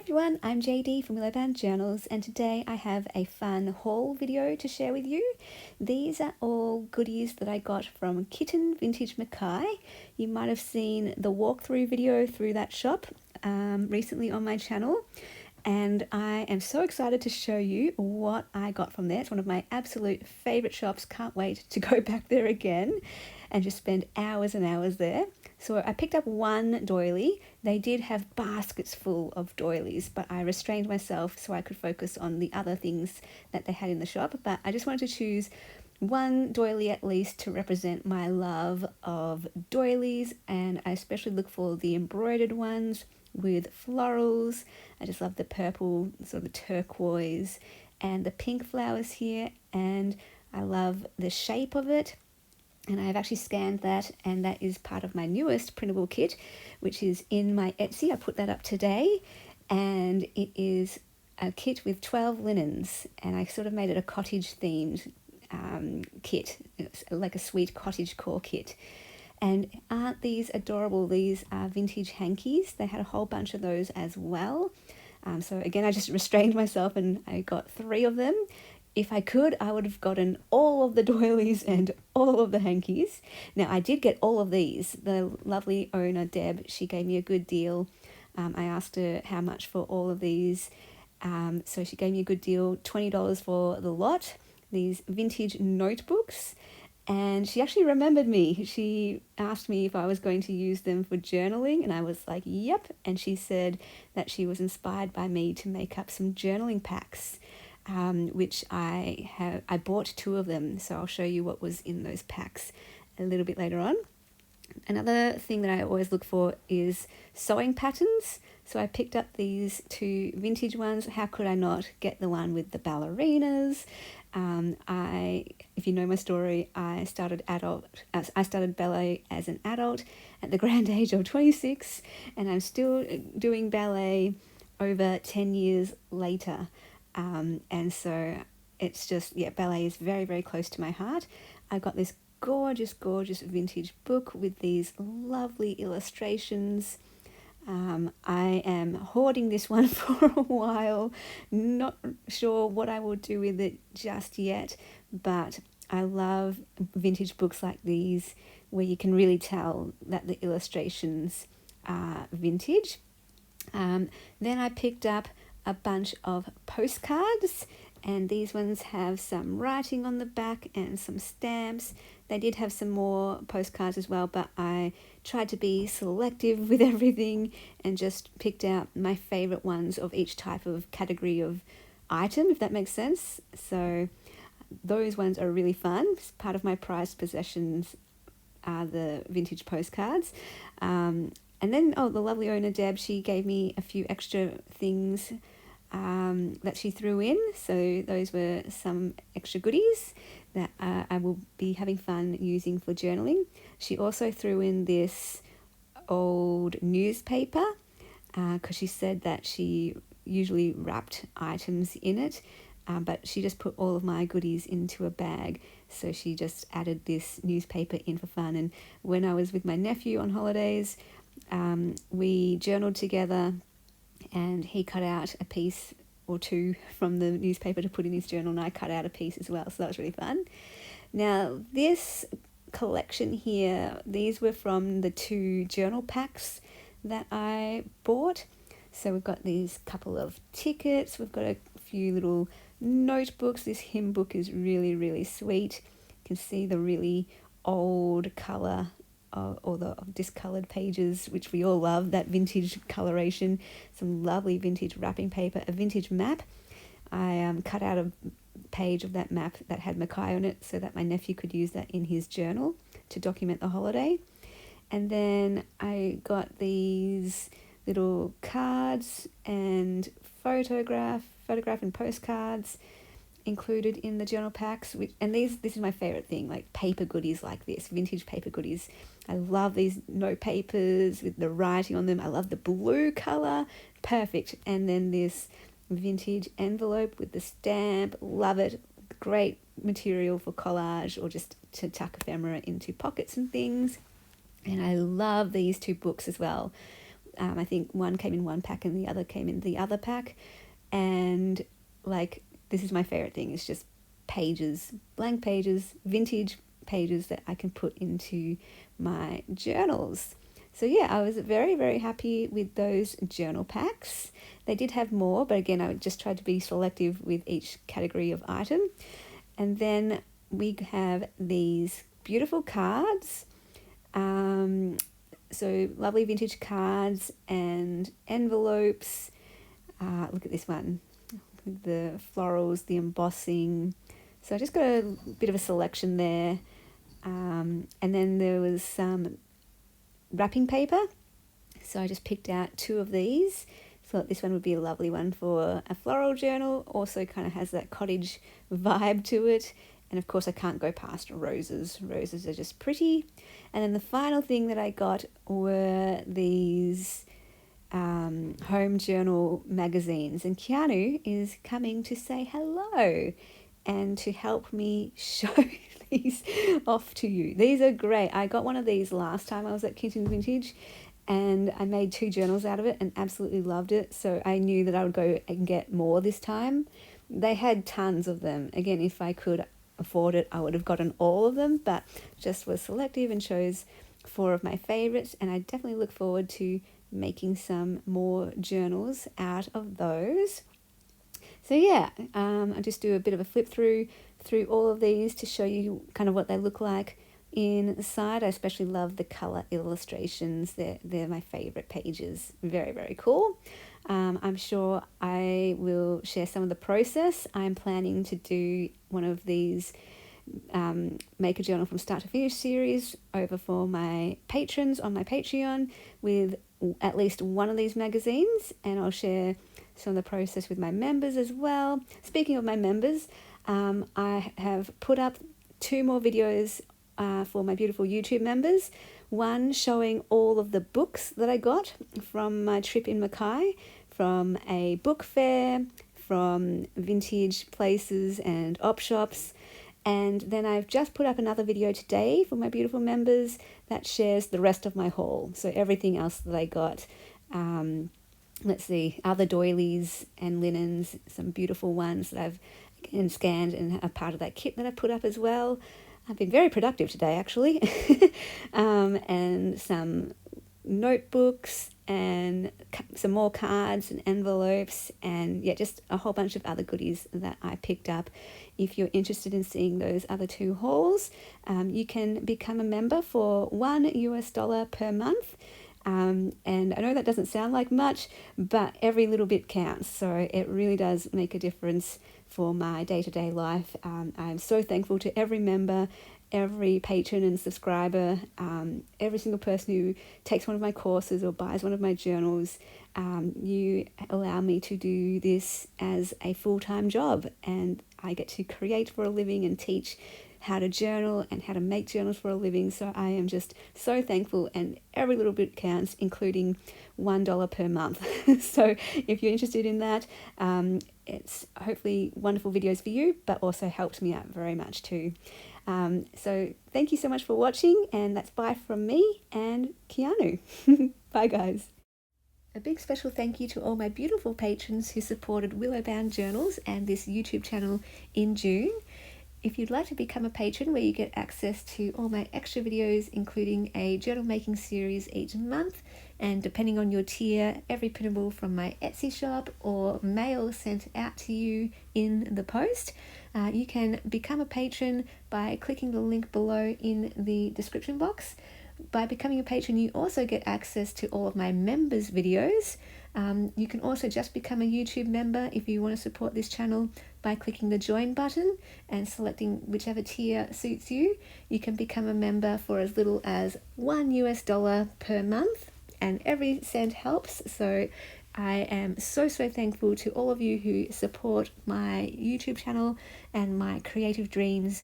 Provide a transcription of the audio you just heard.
everyone, I'm JD from Willowbound Journals, and today I have a fun haul video to share with you. These are all goodies that I got from Kitten Vintage Mackay. You might have seen the walkthrough video through that shop recently on my channel, and I am so excited to show you what I got from there. It's one of my absolute favourite shops. Can't wait to go back there again and just spend hours and hours there. So I picked up one doily. They did have baskets full of doilies, but I restrained myself so I could focus on the other things that they had in the shop. But I just wanted to choose one doily at least to represent my love of doilies, and I especially look for the embroidered ones with florals. I just love the purple, sort of the turquoise, and the pink flowers here, and I love the shape of it. And I've actually scanned that, and that is part of my newest printable kit, which is in my Etsy. I put that up today, and it is a kit with 12 linens, and I sort of made it a cottage themed kit. It's like a sweet cottage core kit. And aren't these adorable? These are vintage hankies. They had a whole bunch of those as well. So again, I just restrained myself and I got 3 of them. If I could, I would have gotten all of the doilies and all of the hankies. Now, I did get all of these. The lovely owner, Deb, she gave me a good deal. I asked her how much for all of these. So she gave me a good deal, $20 for the lot, these vintage notebooks. And she actually remembered me. She asked me if I was going to use them for journaling, and I was like, yep. And she said that she was inspired by me to make up some journaling packs, which I bought 2 of them. So I'll show you what was in those packs a little bit later on. Another thing that I always look for is sewing patterns. So I picked up these 2 vintage ones. How could I not get the one with the ballerinas? If you know my story, I started ballet as an adult at the grand age of 26, and I'm still doing ballet over 10 years later. And so it's just, ballet is very, very close to my heart. I got this gorgeous vintage book with these lovely illustrations. I am hoarding this one for a while, not sure what I will do with it just yet, but I love vintage books like these where you can really tell that the illustrations are vintage. Then I picked up a bunch of postcards, and these ones have some writing on the back and some stamps. They did have some more postcards as well, but I tried to be selective with everything and just picked out my favorite ones of each type of category of item, if that makes sense. So those ones are really fun. It's part of my prized possessions are the vintage postcards. And then, the lovely owner, Deb, she gave me a few extra things that she threw in. So those were some extra goodies that I will be having fun using for journaling. She also threw in this old newspaper because she said that she usually wrapped items in it, but she just put all of my goodies into a bag. So she just added this newspaper in for fun. And when I was with my nephew on holidays, we journaled together, and he cut out a piece or 2 from the newspaper to put in his journal, and I cut out a piece as well, so that was really fun. Now, this collection here, these were from the 2 journal packs that I bought. So we've got these couple of tickets, we've got a few little notebooks. This hymn book is really, really sweet. You can see the really old colour or the discoloured pages, which we all love, that vintage coloration, some lovely vintage wrapping paper, a vintage map. I cut out a page of that map that had Mackay on it so that my nephew could use that in his journal to document the holiday. And then I got these little cards and photograph and postcards included in the journal packs, and this is my favorite thing, like paper goodies like this, vintage paper goodies. I love these note papers with the writing on them. I love the blue color, perfect. And then this vintage envelope with the stamp, love it. Great material for collage or just to tuck ephemera into pockets and things. And I love these 2 books as well. I think one came in one pack and the other came in the other pack. And like, this is my favorite thing. It's just pages, blank pages, vintage pages that I can put into my journals. So yeah, I was very, very happy with those journal packs. They did have more, but again, I just tried to be selective with each category of item. And then we have these beautiful cards. So lovely vintage cards and envelopes. Look at this one, the florals, the embossing. So I just got a bit of a selection there. And then there was some wrapping paper. So I just picked out 2 of these. Thought this one would be a lovely one for a floral journal. Also kind of has that cottage vibe to it. And of course I can't go past roses. Roses are just pretty. And then the final thing that I got were these home journal magazines. And Keanu is coming to say hello and to help me show these off to you. These are great. I got one of these last time I was at Kitten Vintage, and I made 2 journals out of it and absolutely loved it. So I knew that I would go and get more this time. They had tons of them. Again, if I could afford it, I would have gotten all of them, but just was selective and chose 4 of my favorites. And I definitely look forward to making some more journals out of those. So yeah, I'll just do a bit of a flip through all of these to show you kind of what they look like inside. I especially love the color illustrations. They're my favorite pages. Very, very cool. I'm sure I will share some of the process. I'm planning to do one of these make a journal from start to finish series over for my patrons on my Patreon with at least one of these magazines, and I'll share some of the process with my members as well. Speaking of my members, I have put up 2 more videos for my beautiful YouTube members. One showing all of the books that I got from my trip in Mackay, from a book fair, from vintage places and op shops. And then I've just put up another video today for my beautiful members that shares the rest of my haul. So everything else that I got. Let's see, other doilies and linens, some beautiful ones that I've again scanned and are part of that kit that I put up as well. I've been very productive today, actually. And some notebooks and some more cards and envelopes, and yeah, just a whole bunch of other goodies that I picked up. If you're interested in seeing those other 2 hauls, you can become a member for $1 per month. And I know that doesn't sound like much, but every little bit counts. So it really does make a difference for my day-to-day life. I'm so thankful to every member, every patron and subscriber, every single person who takes one of my courses or buys one of my journals. You allow me to do this as a full-time job, and I get to create for a living and teach how to journal and how to make journals for a living. So I am just so thankful, and every little bit counts, including $1 per month. So if you're interested in that, it's hopefully wonderful videos for you, but also helped me out very much too. So thank you so much for watching, and that's bye from me and Keanu. Bye guys. A big special thank you to all my beautiful patrons who supported Willowbound Journals and this YouTube channel in June. If you'd like to become a patron where you get access to all my extra videos, including a journal making series each month, and depending on your tier, every printable from my Etsy shop or mail sent out to you in the post, you can become a patron by clicking the link below in the description box. By becoming a patron, you also get access to all of my members' videos. You can also just become a YouTube member if you want to support this channel by clicking the join button and selecting whichever tier suits you. You can become a member for as little as $1 per month, and every cent helps. So I am so thankful to all of you who support my YouTube channel and my creative dreams.